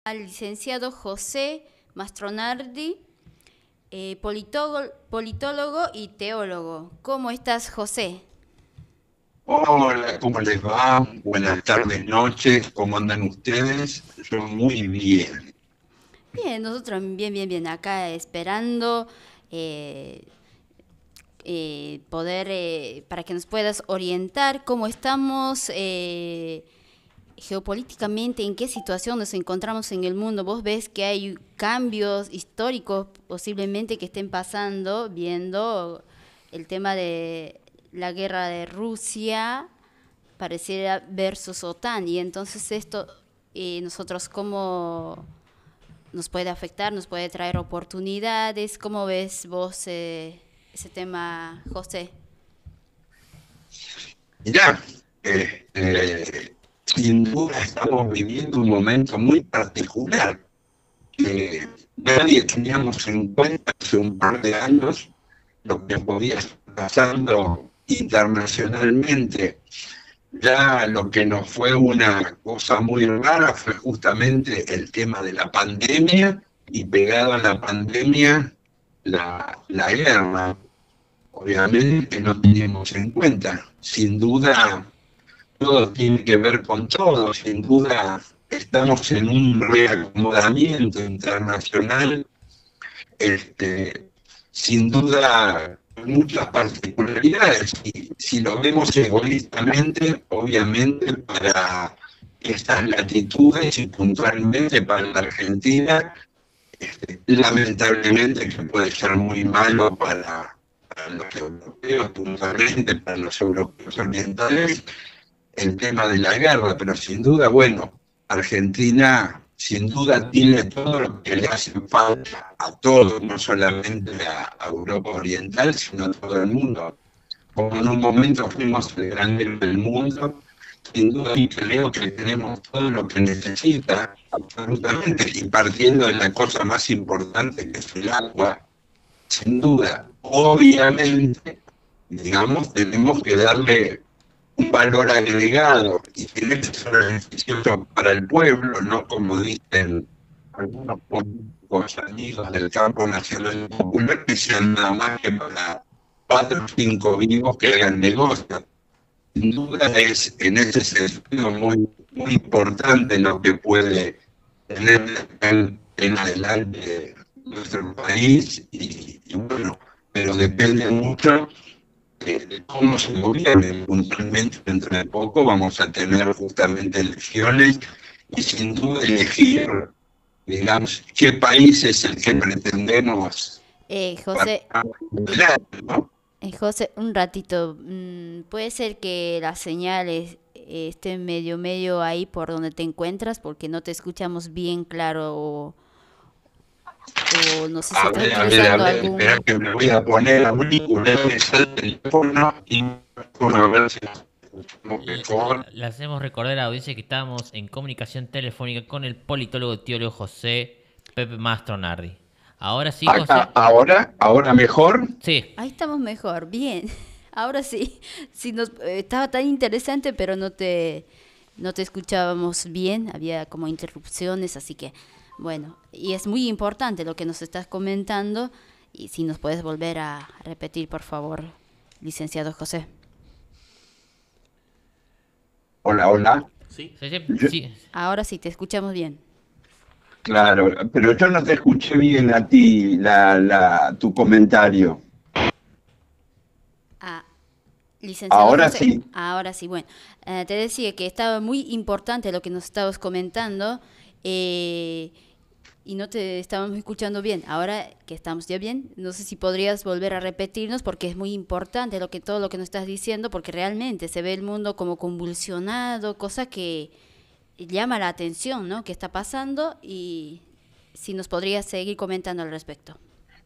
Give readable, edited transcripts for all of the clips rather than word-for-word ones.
Al licenciado José Mastronardi, politólogo y teólogo. ¿Cómo estás, José? Hola, ¿cómo les va? Buenas tardes, noches, ¿cómo andan ustedes? Yo muy bien. Bien, nosotros bien, acá esperando eh, poder, para que nos puedas orientar cómo estamos geopolíticamente, en qué situación nos encontramos en el mundo. Vos ves que hay cambios históricos posiblemente que estén pasando, viendo el tema de la guerra de Rusia, pareciera versus OTAN, y entonces esto, nosotros cómo nos puede afectar, nos puede traer oportunidades. ¿Cómo ves vos ese tema, José? Mirá, sin duda estamos viviendo un momento muy particular que nadie teníamos en cuenta hace un par de años lo que podía estar pasando internacionalmente. Ya lo que nos fue una cosa muy rara fue justamente el tema de la pandemia y pegado a la pandemia la guerra. Obviamente no teníamos en cuenta. Sin duda, todo tiene que ver con todo. Sin duda, estamos en un reacomodamiento internacional, este, sin duda, muchas particularidades. Y si lo vemos egoístamente, obviamente para estas latitudes y puntualmente para la Argentina, lamentablemente que puede ser muy malo para los europeos, puntualmente para los europeos orientales, el tema de la guerra, pero sin duda, bueno, Argentina sin duda tiene todo lo que le hace falta a todos, no solamente a Europa Oriental, sino a todo el mundo. Como en un momento fuimos el granero del mundo, sin duda creo que tenemos todo lo que necesita, absolutamente, y partiendo de la cosa más importante que es el agua, sin duda, obviamente, digamos, tenemos que darle un valor agregado y tiene que ser beneficioso para el pueblo, no como dicen algunos políticos amigos del campo nacional popular, que sean nada más que para 4 o 5 vivos que hagan negocio. Sin duda es en ese sentido muy importante lo que puede tener en adelante nuestro país y bueno, pero depende mucho de cómo se gobierne. Puntualmente, dentro de poco vamos a tener justamente elecciones y sin duda elegir, digamos, qué país es el que pretendemos para José, adelante, ¿no? José, un ratito. Puede ser que las señales estén medio ahí por donde te encuentras porque no te escuchamos bien claro o no sé si estás A utilizando ver, espera algún... que me voy a poner auriculares al teléfono y a ver si nos escuchamos mejor. Le hacemos recordar a la audiencia que estábamos en comunicación telefónica con el politólogo y teólogo José Pepe Mastronardi. Ahora sí, José. Acá, ahora mejor. Sí. Ahí estamos mejor, bien. Ahora sí, sí estaba tan interesante, pero no te escuchábamos bien, había como interrupciones, así que bueno, y es muy importante lo que nos estás comentando, y si nos puedes volver a repetir, por favor, licenciado José. Hola, hola. Sí, sí, Yo- sí. Ahora sí, te escuchamos bien. claro, pero yo no te escuché bien a ti tu comentario. Ah, licenciado Ahora José, sí. ahora sí, bueno, te decía que estaba muy importante lo que nos estabas comentando, eh, y no te estábamos escuchando bien. Ahora que estamos ya bien, no sé si podrías volver a repetirnos porque es muy importante todo lo que nos estás diciendo, porque realmente se ve el mundo como convulsionado, cosa que llama la atención, ¿no? ¿Qué está pasando? Y si nos podrías seguir comentando al respecto.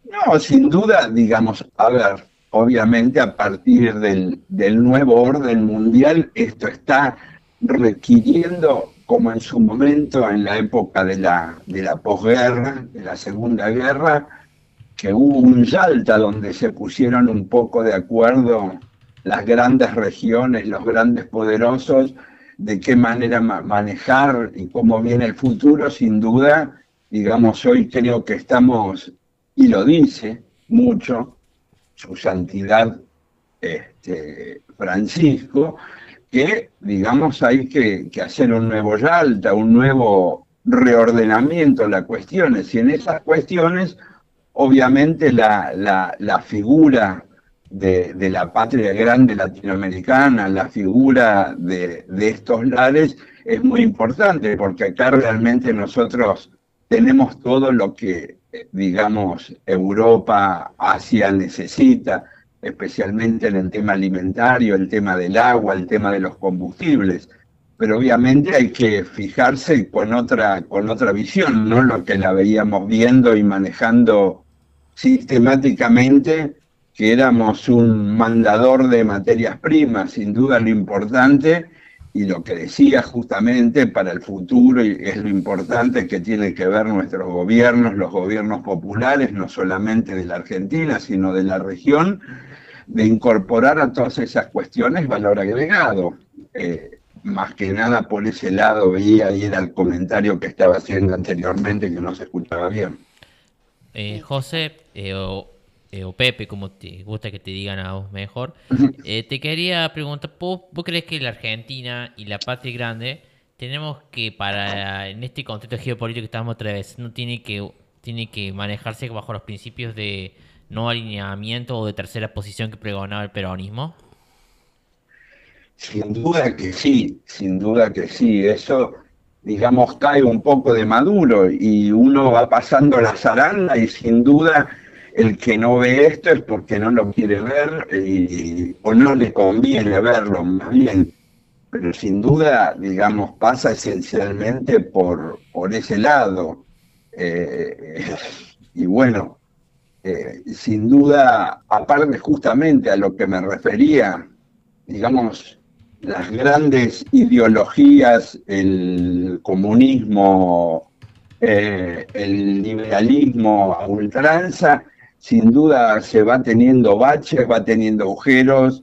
No, sin duda, digamos, a ver, obviamente a partir del nuevo orden mundial, esto está requiriendo, como en su momento, en la época de la posguerra, de la Segunda Guerra, que hubo un Yalta donde se pusieron un poco de acuerdo las grandes regiones, los grandes poderosos, de qué manera manejar y cómo viene el futuro, sin duda, digamos, hoy creo que estamos, y lo dice mucho su santidad Francisco, que, digamos, hay que hacer un nuevo Yalta, un nuevo reordenamiento de las cuestiones, y en esas cuestiones, obviamente, la figura de la patria grande latinoamericana, la figura de estos lares, es muy importante, porque acá realmente nosotros tenemos todo lo que, digamos, Europa, Asia necesita, especialmente en el tema alimentario, el tema del agua, el tema de los combustibles. Pero obviamente hay que fijarse con otra visión, no lo que la veíamos viendo y manejando sistemáticamente, que éramos un mandador de materias primas, sin duda lo importante, y lo que decía justamente para el futuro, y es lo importante que tiene que ver nuestros gobiernos, los gobiernos populares, no solamente de la Argentina, sino de la región, de incorporar a todas esas cuestiones valor agregado. Más que nada por ese lado veía, y era el comentario que estaba haciendo anteriormente, que no se escuchaba bien. José, o Pepe, como te gusta que te digan a vos mejor, te quería preguntar, ¿vos crees que la Argentina y la patria grande tenemos que, en este contexto geopolítico que estamos atravesando, tiene que manejarse bajo los principios de no alineamiento o de tercera posición que pregonaba el peronismo? Sin duda que sí, sin duda que sí. Eso, digamos, cae un poco de maduro y uno va pasando la zaranda, y sin duda el que no ve esto es porque no lo quiere ver o no le conviene verlo, más bien. Pero sin duda, digamos, pasa esencialmente por ese lado. Y bueno, sin duda, aparte justamente a lo que me refería, digamos, las grandes ideologías, el comunismo, el liberalismo a ultranza, sin duda se va teniendo baches, va teniendo agujeros,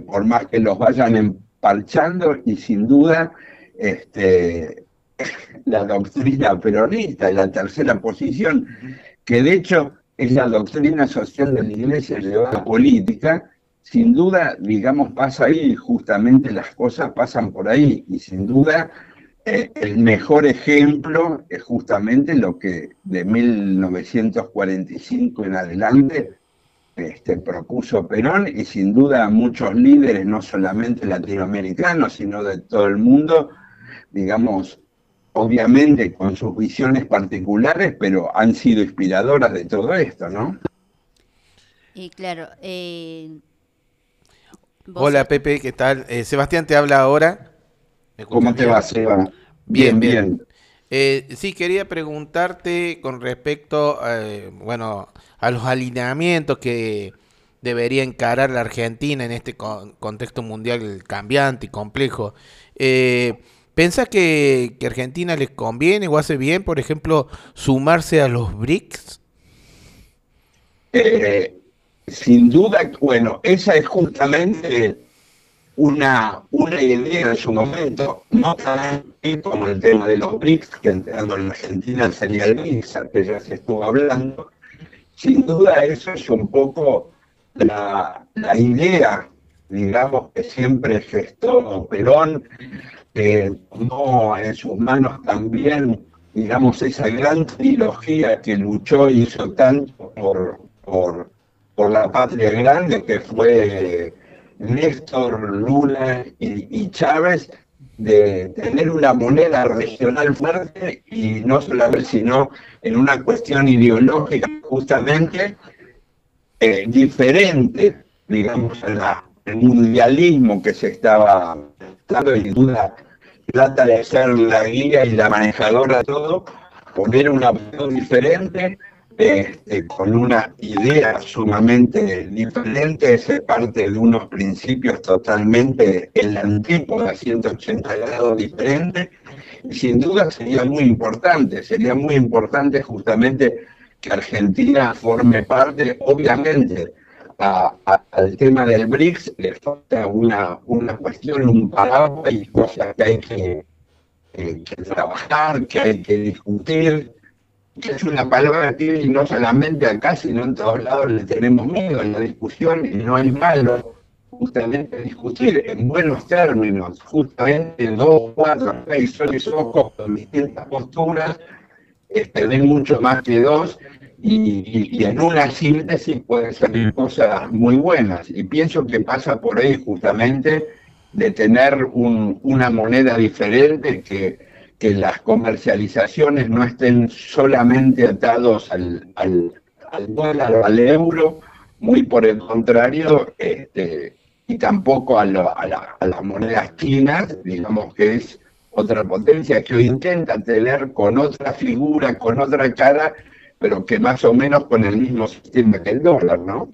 por más que los vayan empalchando, y sin duda la doctrina peronista y la tercera posición, que de hecho es la doctrina social de la Iglesia llevada a la política, sin duda, digamos, pasa ahí, justamente las cosas pasan por ahí, y sin duda el mejor ejemplo es justamente lo que de 1945 en adelante propuso Perón, y sin duda muchos líderes, no solamente latinoamericanos, sino de todo el mundo, digamos, obviamente con sus visiones particulares, pero han sido inspiradoras de todo esto, ¿no? Y claro, hola Pepe, ¿qué tal? Sebastián te habla ahora. ¿Cómo te va, Seba? Bien. Sí, quería preguntarte con respecto bueno, a los alineamientos que debería encarar la Argentina en este contexto mundial cambiante y complejo. ¿Pensás que Argentina les conviene o hace bien, por ejemplo, sumarse a los BRICS? Sin duda, bueno, esa es justamente una idea en su momento, no tan como el tema de los BRICS, que entrando en Argentina sería el BRICS, que ya se estuvo hablando. Sin duda eso es un poco la idea, digamos, que siempre gestó Perón, que tomó en sus manos también, digamos, esa gran trilogía que luchó y hizo tanto por la patria grande, que fue Néstor, Lula y Chávez, de tener una moneda regional fuerte, y no solamente, sino en una cuestión ideológica justamente diferente, digamos, al mundialismo que se estaba dando, y duda trata de ser la guía y la manejadora de todo, poner una opción diferente, con una idea sumamente diferente, ser parte de unos principios totalmente en la antípoda, 180 grados diferentes, y sin duda sería muy importante justamente que Argentina forme parte, obviamente, al tema del BRICS le falta una cuestión, un paraguas y cosas que hay que trabajar, que hay que discutir, que es una palabra que no solamente acá, sino en todos lados le tenemos miedo a la discusión, y no es malo justamente discutir en buenos términos, justamente 2, 4, 6 soles ojos con distintas posturas, ven mucho más que dos, y en una síntesis pueden salir cosas muy buenas. Y pienso que pasa por ahí justamente de tener una moneda diferente, que las comercializaciones no estén solamente atados al dólar o al euro, muy por el contrario, y tampoco a las monedas chinas, digamos que es otra potencia que hoy intenta tener con otra figura, con otra cara, pero que más o menos con el mismo sistema que el dólar, ¿no?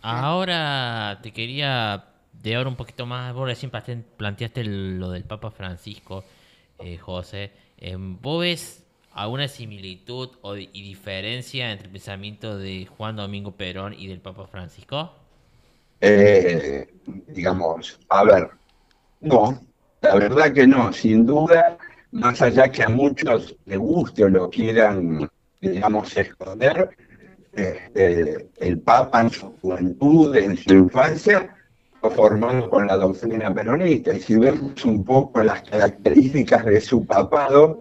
Ahora te quería de ahora un poquito más. Vos recién planteaste lo del Papa Francisco, José. ¿Vos ves alguna similitud y diferencia entre el pensamiento de Juan Domingo Perón y del Papa Francisco? Digamos, a ver, no, la verdad que no, sin duda, más allá que a muchos les guste o lo quieran, digamos, esconder, el Papa en su juventud, en su infancia, fue formado con la doctrina peronista. Y si vemos un poco las características de su papado,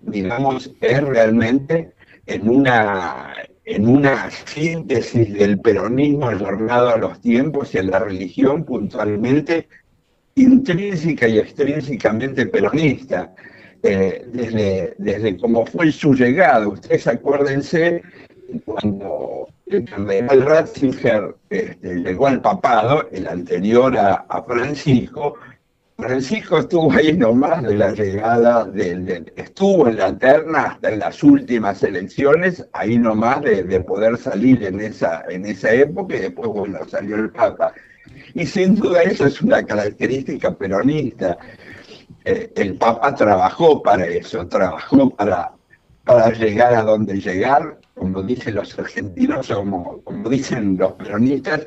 digamos, es realmente en una síntesis del peronismo ayornado a los tiempos y en la religión puntualmente intrínseca y extrínsecamente peronista. Desde cómo fue su llegada. Ustedes acuérdense cuando el cardenal Ratzinger llegó al papado, el anterior a Francisco. Francisco estuvo ahí nomás de la llegada, estuvo en la terna hasta en las últimas elecciones, ahí nomás de poder salir en esa época, y después, bueno, salió el Papa. Y sin duda eso es una característica peronista. El Papa trabajó para eso, trabajó para llegar a donde llegar. Como dicen los argentinos, como dicen los peronistas,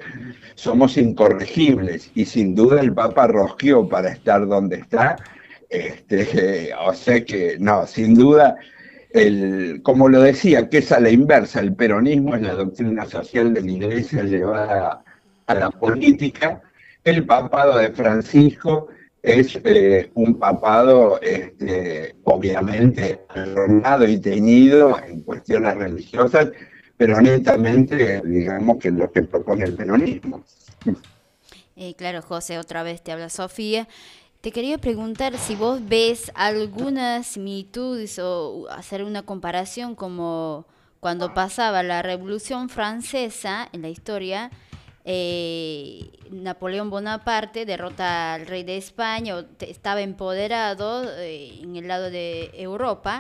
somos incorregibles, y sin duda el Papa rosqueó para estar donde está. O sea que, no, sin duda, como lo decía, que es a la inversa, el peronismo es la doctrina social de la Iglesia llevada a la política. El papado de Francisco es un papado obviamente adornado y teñido en cuestiones religiosas, pero netamente, digamos, que es lo que propone el peronismo. Claro, José, otra vez te habla Sofía. Te quería preguntar si vos ves algunas similitudes o hacer una comparación como cuando pasaba la Revolución Francesa en la historia. Napoleón Bonaparte derrota al rey de España, estaba empoderado en el lado de Europa,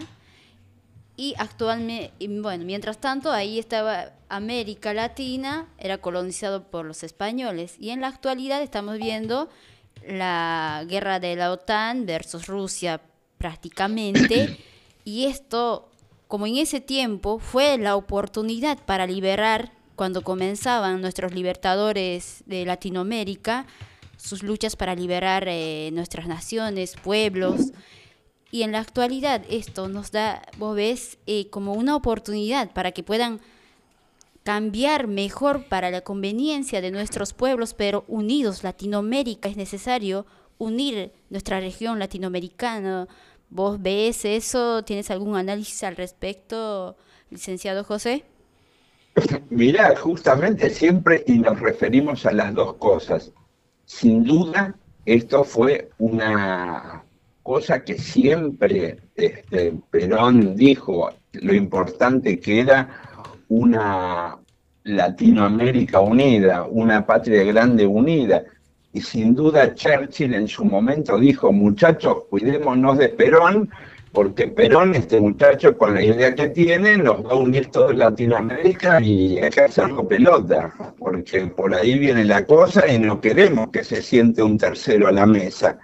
y actualmente, bueno, mientras tanto ahí estaba América Latina, era colonizado por los españoles, y en la actualidad estamos viendo la guerra de la OTAN versus Rusia prácticamente, y esto, como en ese tiempo, fue la oportunidad para liberar, cuando comenzaban nuestros libertadores de Latinoamérica, sus luchas para liberar nuestras naciones, pueblos. Y en la actualidad esto nos da, vos ves, como una oportunidad para que puedan cambiar mejor para la conveniencia de nuestros pueblos, pero unidos. Latinoamérica, es necesario unir nuestra región latinoamericana. ¿Vos ves eso? ¿Tienes algún análisis al respecto, licenciado José? Mirá, justamente siempre y nos referimos a las dos cosas. Sin duda, esto fue una cosa que siempre Perón dijo, lo importante que era una Latinoamérica unida, una patria grande unida. Y sin duda Churchill en su momento dijo, muchachos, cuidémonos de Perón, porque Perón, este muchacho, con la idea que tiene, nos va a unir toda Latinoamérica y hay que hacerlo pelota, porque por ahí viene la cosa y no queremos que se siente un tercero a la mesa,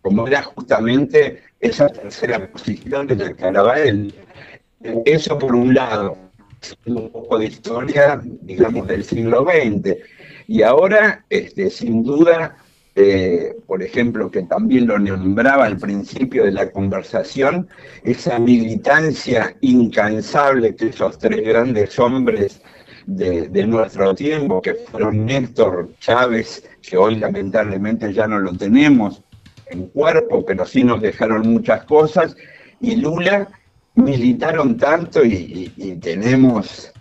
como era justamente esa tercera posición de la que hablaba él. Eso por un lado. un poco de historia, digamos, del siglo XX. Y ahora, sin duda, por ejemplo, que también lo nombraba al principio de la conversación, esa militancia incansable que esos tres grandes hombres de nuestro tiempo, que fueron Néstor, Chávez, que hoy lamentablemente ya no lo tenemos en cuerpo, pero sí nos dejaron muchas cosas, y Lula, militaron tanto y tenemos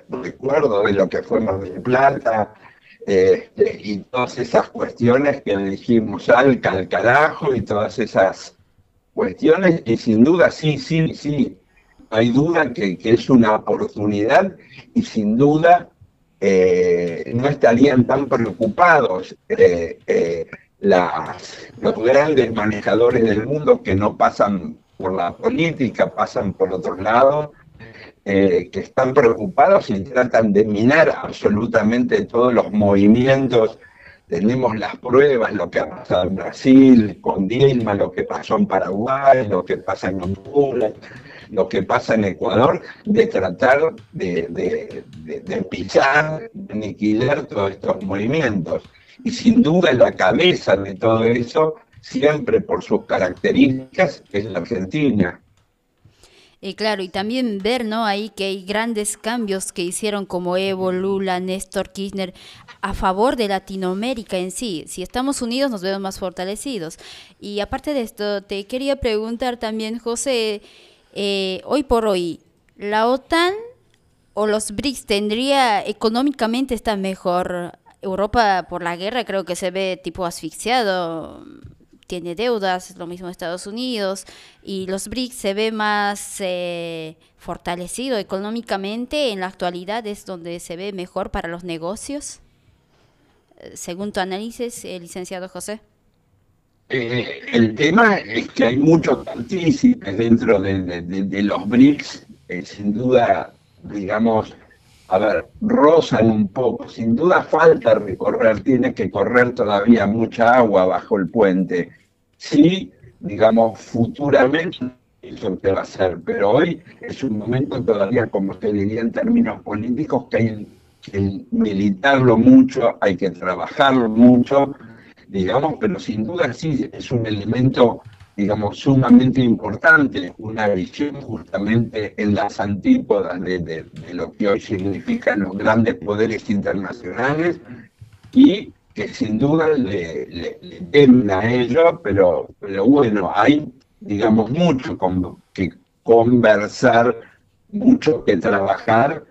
recuerdo de lo que fue Mar del Plata, y todas esas cuestiones que le dijimos al carajo y todas esas cuestiones, y sin duda sí, no hay duda que es una oportunidad, y sin duda no estarían tan preocupados los grandes manejadores del mundo, que no pasan por la política, pasan por otros lados, que están preocupados y tratan de minar absolutamente todos los movimientos. Tenemos las pruebas, lo que ha pasado en Brasil con Dilma, lo que pasó en Paraguay, lo que pasa en Honduras, lo que pasa en Ecuador, de tratar de pisar, de aniquilar todos estos movimientos. Y sin duda la cabeza de todo eso, siempre por sus características, es la Argentina. Claro, y también ver, ¿no?, ahí que hay grandes cambios que hicieron como Evo, Lula, Néstor Kirchner a favor de Latinoamérica en sí. Si estamos unidos nos vemos más fortalecidos. Y aparte de esto, te quería preguntar también, José, hoy por hoy, ¿la OTAN o los BRICS tendría económicamente está mejor? Europa por la guerra creo que se ve tipo asfixiado, tiene deudas, lo mismo Estados Unidos, y los BRICS se ve más fortalecido económicamente. En la actualidad es donde se ve mejor para los negocios, según tu análisis, licenciado José. El tema es que hay muchos partícipes dentro de los BRICS, sin duda, digamos, a ver, rozan un poco, sin duda falta recorrer, tiene que correr todavía mucha agua bajo el puente. Sí, digamos, futuramente eso te va a hacer, pero hoy es un momento todavía, como se diría en términos políticos, que hay que militarlo mucho, hay que trabajarlo mucho, digamos, pero sin duda sí es un elemento, digamos, sumamente importante, una visión justamente en las antípodas de lo que hoy significan los grandes poderes internacionales, y que sin duda le temen a ello, pero bueno, hay, digamos, mucho que conversar, mucho que trabajar,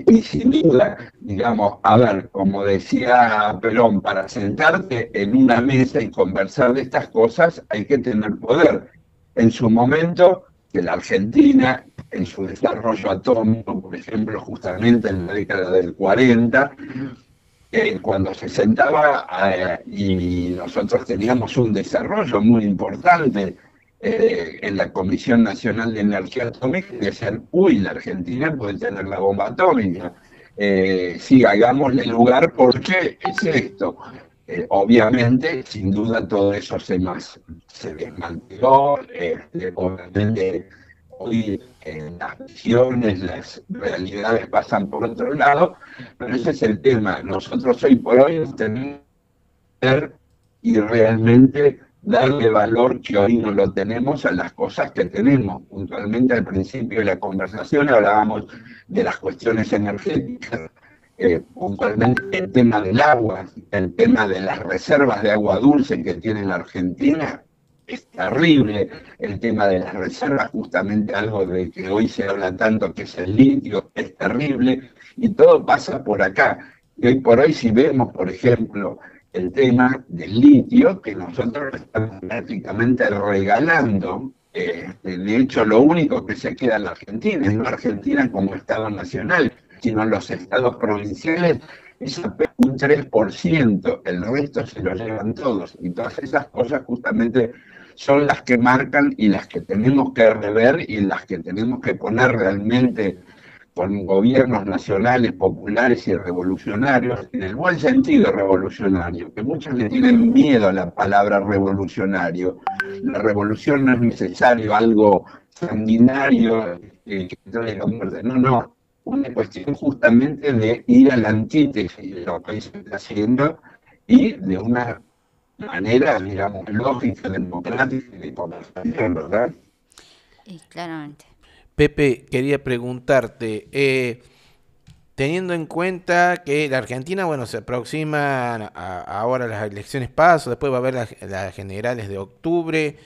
y sin duda, digamos, a ver, como decía Perón, para sentarte en una mesa y conversar de estas cosas hay que tener poder. En su momento, que la Argentina, en su desarrollo atómico, por ejemplo, justamente en la década del 40, cuando se sentaba y nosotros teníamos un desarrollo muy importante en la Comisión Nacional de Energía Atómica, y decían, uy, la Argentina puede tener la bomba atómica, sí, hagámosle lugar porque es esto. Obviamente, sin duda, todo eso se desmanteló, obviamente hoy las visiones, las realidades pasan por otro lado, pero ese es el tema. Nosotros hoy por hoy tenemos que ver y realmente darle valor que hoy no lo tenemos a las cosas que tenemos. Puntualmente al principio de la conversación hablábamos de las cuestiones energéticas, puntualmente el tema del agua, el tema de las reservas de agua dulce que tiene la Argentina. Es terrible el tema de las reservas, justamente algo de que hoy se habla tanto, que es el litio, es terrible, y todo pasa por acá. Y hoy por hoy, si vemos, por ejemplo, el tema del litio, que nosotros estamos prácticamente regalando, de hecho lo único que se queda en la Argentina, es no Argentina como Estado nacional, sino los estados provinciales, es apenas un 3%, el resto se lo llevan todos, y todas esas cosas justamente son las que marcan y las que tenemos que rever y las que tenemos que poner realmente con gobiernos nacionales, populares y revolucionarios, en el buen sentido revolucionario, que muchos le tienen miedo a la palabra revolucionario. La revolución no es necesario algo sanguinario que trae la muerte. No, no. Una cuestión justamente de ir a la antítesis de lo que se está haciendo y de una manera, digamos, lógica, democrática y de conversación, ¿verdad? Claramente. Pepe, quería preguntarte, teniendo en cuenta que la Argentina, bueno, se aproximan ahora las elecciones paso, después va a haber las generales de octubre,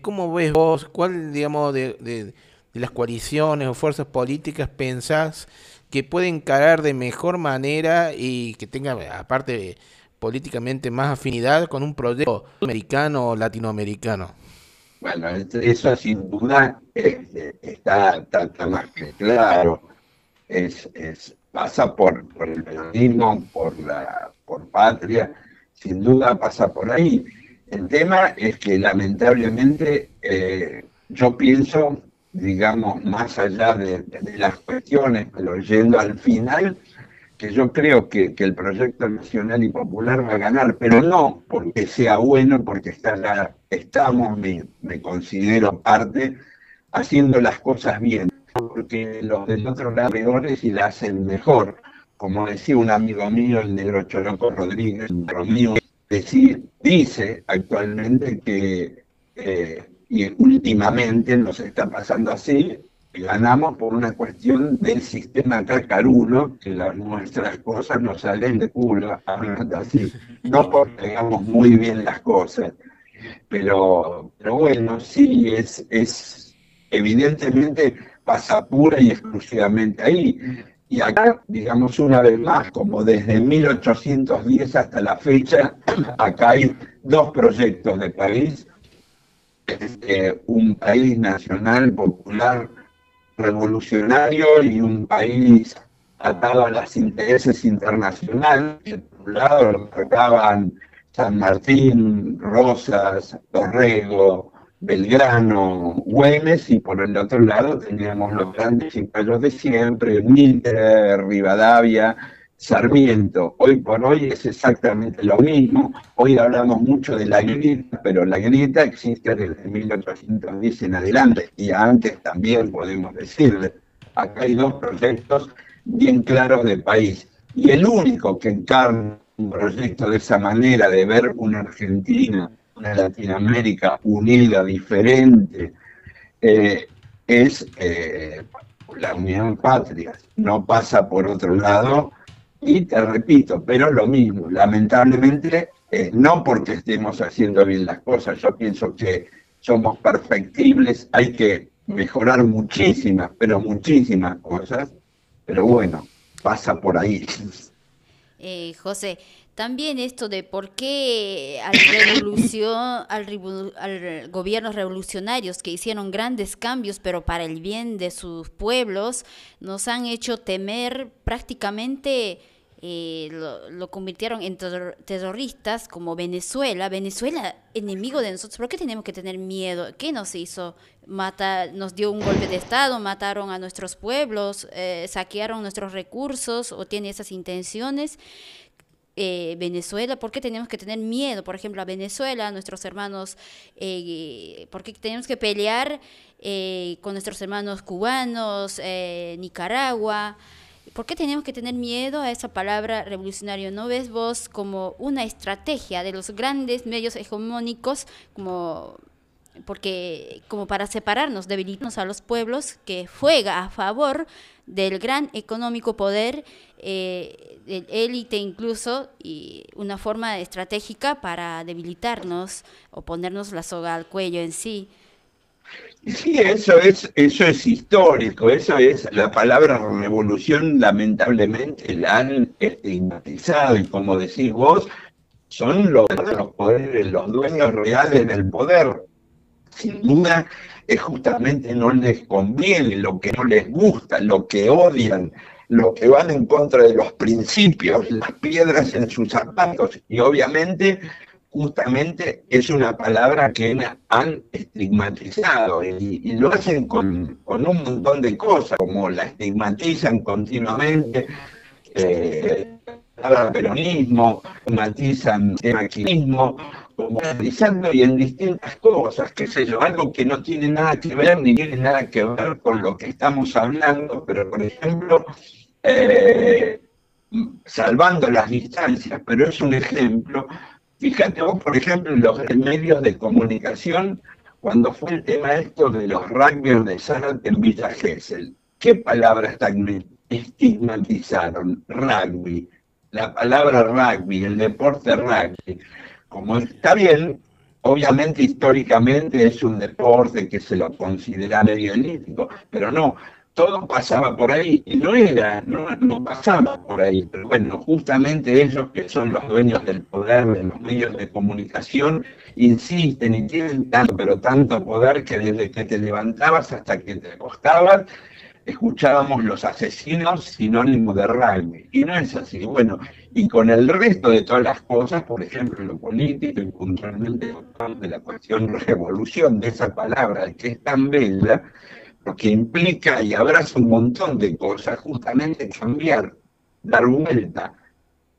¿cómo ves vos, cuál, digamos, de las coaliciones o fuerzas políticas pensás que pueden encarar de mejor manera y que tenga, aparte, políticamente más afinidad con un proyecto americano o latinoamericano? Bueno, eso sin duda está más que claro. Pasa por el periodismo, por patria, sin duda pasa por ahí. El tema es que lamentablemente yo pienso, digamos, más allá de las cuestiones, pero yendo al final, que yo creo que el proyecto nacional y popular va a ganar, pero no porque sea bueno, porque estamos, me considero parte, haciendo las cosas bien, porque los del otro lado peores y la hacen mejor. Como decía un amigo mío, el negro Choroco Rodríguez, un amigo mío, dice actualmente que, y últimamente nos está pasando así, ganamos por una cuestión del sistema cacarulo, que nuestras cosas nos salen de culo, hablando así, no porque hagamos muy bien las cosas, pero bueno, sí, evidentemente pasa pura y exclusivamente ahí. Y acá, digamos una vez más, como desde 1810 hasta la fecha, acá hay dos proyectos de país, un país nacional, popular, revolucionario y un país atado a los intereses internacionales. Por un lado lo marcaban San Martín, Rosas, Dorrego, Belgrano, Güemes, y por el otro lado teníamos los grandes imperios de siempre, Mitre, Rivadavia, Sarmiento. Hoy por hoy es exactamente lo mismo. Hoy hablamos mucho de la grieta, pero la grieta existe desde 1810 en adelante, y antes también podemos decirle. Acá hay dos proyectos bien claros de país, y el único que encarna un proyecto de esa manera, de ver una Argentina, una Latinoamérica unida, diferente, es la Unión Patria. No pasa por otro lado. Y te repito, pero lo mismo, lamentablemente, no porque estemos haciendo bien las cosas, yo pienso que somos perfectibles, hay que mejorar muchísimas, pero muchísimas cosas, pero bueno, pasa por ahí. José, también esto de por qué al gobiernos revolucionarios que hicieron grandes cambios, pero para el bien de sus pueblos, nos han hecho temer prácticamente, lo convirtieron en terroristas como Venezuela, enemigo de nosotros. ¿Por qué tenemos que tener miedo? ¿Qué nos hizo? Nos dio un golpe de estado, mataron a nuestros pueblos, saquearon nuestros recursos, o tiene esas intenciones. Venezuela, ¿por qué tenemos que tener miedo? Por ejemplo, a Venezuela, a nuestros hermanos, ¿por qué tenemos que pelear con nuestros hermanos cubanos, Nicaragua? ¿Por qué tenemos que tener miedo a esa palabra revolucionario? ¿No ves vos como una estrategia de los grandes medios hegemónicos, como para separarnos, debilitarnos a los pueblos, que juega a favor del gran económico poder, del élite incluso, y una forma estratégica para debilitarnos o ponernos la soga al cuello en sí? Sí, eso es histórico, eso es, la palabra revolución lamentablemente la han estigmatizado, y como decís vos, son los poderes, los dueños reales del poder. Sin duda, es justamente no les conviene, lo que no les gusta, lo que odian, lo que van en contra de los principios, las piedras en sus zapatos, y obviamente justamente es una palabra que han estigmatizado, y lo hacen con un montón de cosas, como la estigmatizan continuamente, el peronismo, estigmatizan el maquinismo, como analizando y en distintas cosas, qué sé yo, algo que no tiene nada que ver ni tiene nada que ver con lo que estamos hablando, pero por ejemplo, salvando las distancias, pero es un ejemplo. Fíjate vos, por ejemplo, en los medios de comunicación, cuando fue el tema esto de los rugbyers de Zárate en Villa Gesell, ¿qué palabras tan estigmatizaron? Rugby, la palabra rugby, el deporte rugby. Como está bien, obviamente históricamente es un deporte que se lo considera medio elítico, pero no, todo pasaba por ahí y no pasaba por ahí. Pero bueno, justamente ellos que son los dueños del poder de los medios de comunicación insisten y tienen tanto, pero tanto poder que desde que te levantabas hasta que te acostabas escuchábamos los asesinos sinónimo de rugby. Y no es así. Bueno, y con el resto de todas las cosas, por ejemplo, lo político y puntualmente de la cuestión revolución, de esa palabra que es tan bella, porque implica y abraza un montón de cosas, justamente cambiar, dar vuelta,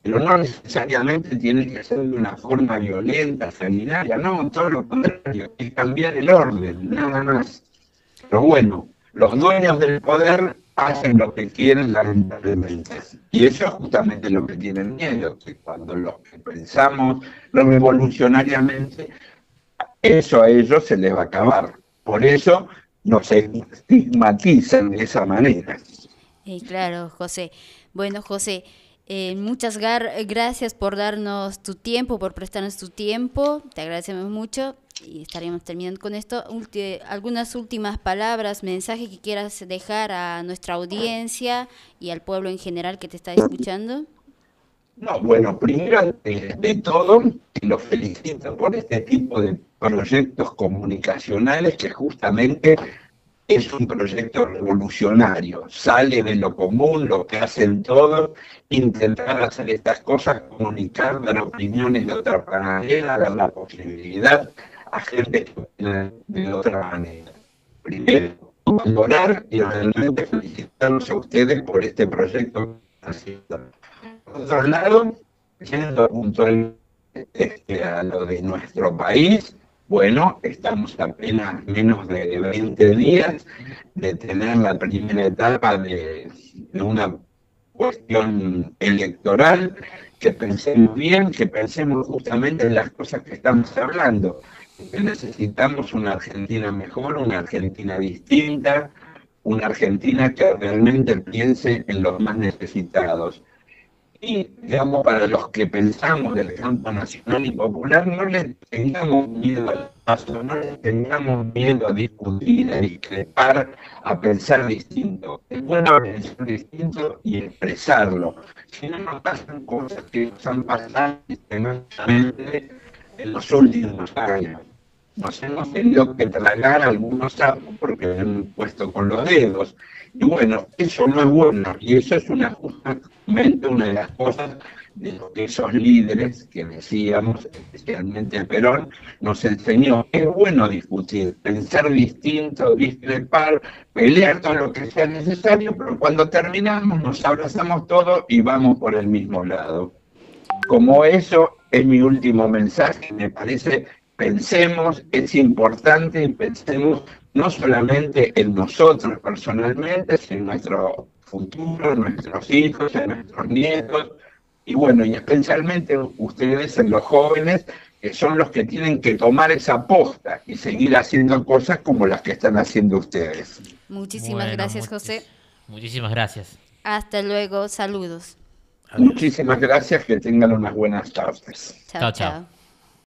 pero no necesariamente tiene que ser de una forma violenta, sanguinaria, no, todo lo contrario, es cambiar el orden, nada más. Pero bueno, los dueños del poder hacen lo que quieren lamentablemente. Y eso es justamente lo que tienen miedo, que cuando los que pensamos revolucionariamente, eso a ellos se les va a acabar. Por eso nos estigmatizan de esa manera. Claro, José. Bueno, José, muchas gracias por darnos tu tiempo, por prestarnos tu tiempo. Te agradecemos mucho y estaríamos terminando con esto. Algunas últimas palabras, mensajes que quieras dejar a nuestra audiencia y al pueblo en general que te está escuchando. No, bueno, primero de todo, lo felicito por este tipo de proyectos comunicacionales que justamente es un proyecto revolucionario, sale de lo común, lo que hacen todos, intentar hacer estas cosas, comunicar, dar opiniones de otra manera, dar la posibilidad a gente que opina de otra manera. Primero, valorar y realmente felicitarlos a ustedes por este proyecto que están haciendo. Por otro lado, yendo puntualmente a lo de nuestro país, bueno, estamos apenas menos de 20 días de tener la primera etapa de una cuestión electoral, que pensemos bien, que pensemos justamente en las cosas que estamos hablando, que necesitamos una Argentina mejor, una Argentina distinta, una Argentina que realmente piense en los más necesitados. Y, digamos, para los que pensamos del campo nacional y popular, no le tengamos miedo al paso, no le tengamos miedo a discutir, a discrepar, a pensar distinto. Es bueno pensar distinto y expresarlo. Si no, nos pasan cosas que nos han pasado sistemáticamente en los últimos años. Nos hemos tenido que tragar algunos sapos porque nos hemos puesto con los dedos. Y bueno, eso no es bueno, y eso es justamente una de las cosas de lo que esos líderes que decíamos, especialmente Perón, nos enseñó. Es bueno discutir, pensar distinto, discrepar, pelear todo lo que sea necesario, pero cuando terminamos nos abrazamos todos y vamos por el mismo lado. Como eso es mi último mensaje, me parece, pensemos, es importante, pensemos no solamente en nosotros personalmente, sino en nuestro futuro, en nuestros hijos, en nuestros nietos, y bueno, y especialmente ustedes, en los jóvenes, que son los que tienen que tomar esa posta y seguir haciendo cosas como las que están haciendo ustedes. Muchísimas gracias, José. Muchísimas gracias. Hasta luego, saludos. Muchísimas gracias, que tengan unas buenas tardes. Chao, chao.